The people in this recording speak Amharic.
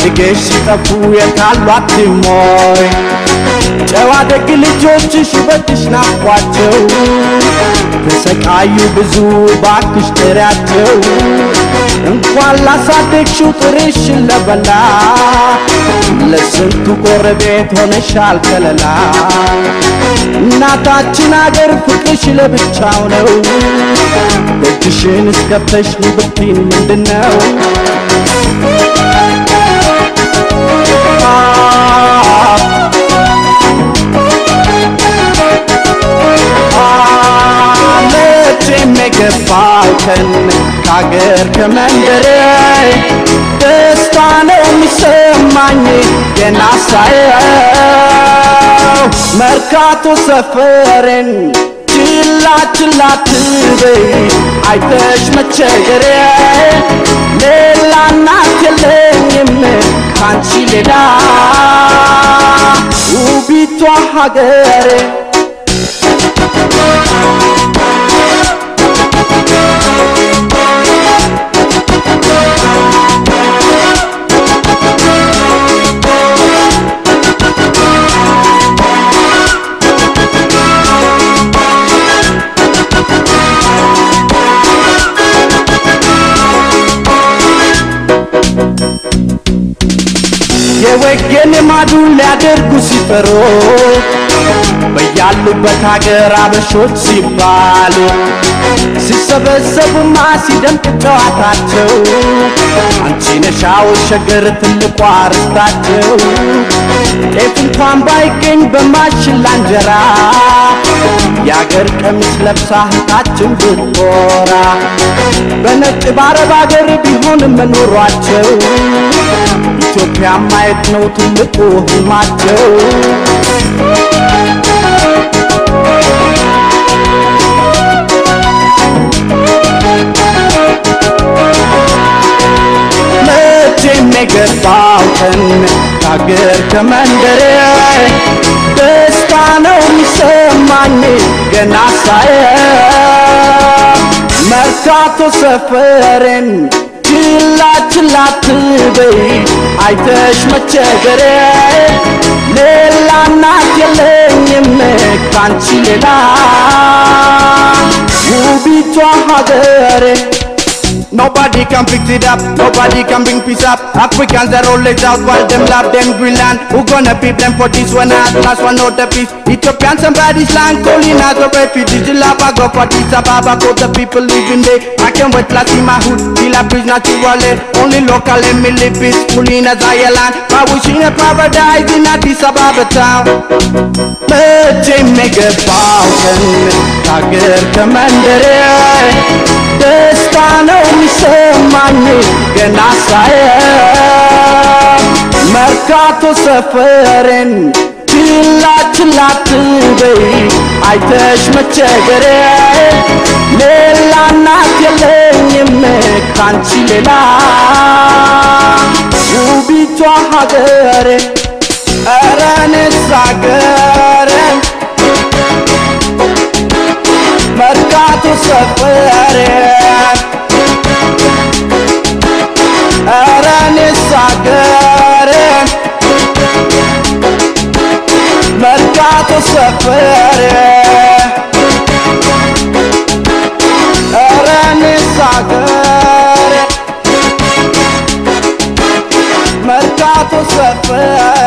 አሳድገሽ ሲጠፉ የታሏት ሞይ ጨዋ ደግ ልጆችሽ ውበትሽ ናፍቋቸው ተሰቃዩ ብዙ ባክሽ ጥሪያቸው እንኳን ላሳደግሽው ጥርሽን ለበላ ለስንቱ ጎረቤት ሆነሻል ከለላ እናታችን አገር ፍቅርሽ ለብቻው ነው ደጅሽን እስከፍተሽ ብትይን ምንድነው ገባውከን ካገር ከመንደሬ ደስታ ነው የሚሰማኝ የናሳየው መርካቶ ሰፈሬን ችላ ችላ ትበይ አይተሽ መቸገሬ ሌላ እናት የለኝም ካንቺ ሌላ ውቢቷ ሀገሬ የወገን ማዱን ሊያደርጉ ሲፈሩ በያሉበት ሀገር አበሾች ሲባሉ ሲሰበሰቡማ ሲደምቅ ጨዋታቸው አንቺ ነሻው ሸገር ትልቋ ርስታቸው ጤፍ እንኳን ባይገኝ በማሽላ እንጀራ የአገር ቀሚስ ለብሳ እህታችን ብትኮራ በነጭ ባረብ አገር ቢሆንም መኖሯቸው ኢትዮጵያ ማየት ነው ትልቁ ህልማቸው መቼም የገባውከን ካገር ከመንደሬ ደስታ ነው የሚሰማኝ ገና ሳየው መርካቶ ሰፈሬን ችላ ችላ ትበይ አይተሽ መቸገሬ ሌላ እናት የለኝም ካንቺ ሌላ ውቢቷ ሀገሬ Nobody can fix it up, nobody can bring peace up. Africans are always out while them love them Greenland. Who gonna beat them for this one at last one out the peace? Ethiopian somebody's land calling as a refugee. The love I go for this Ababa for the people living there. I can't wait to see my hood, till I breathe naturally. Only local and me live peacefully in a Zion. I wish in a paradise in Addis Ababa town. Let make a thousand, Tiger Commander. ደስታ ነው የሚሰማኝ ገና ሳየው መርካቶ ሰፈሬን ችላ ችላ ትበይ አይተሽ መቸገሬ ሌላ እናት የለኝም ካንቺ ሌላ ውቢቷ ሀገሬ ኧረ እኔስ ሀገሬ መርካቶ ሰፈሬ ኧረ እኔስ ሀገሬ መርካቶ ሰፈሬ ኧረ እኔስ ሀገሬ መርካቶ ሰፈሬ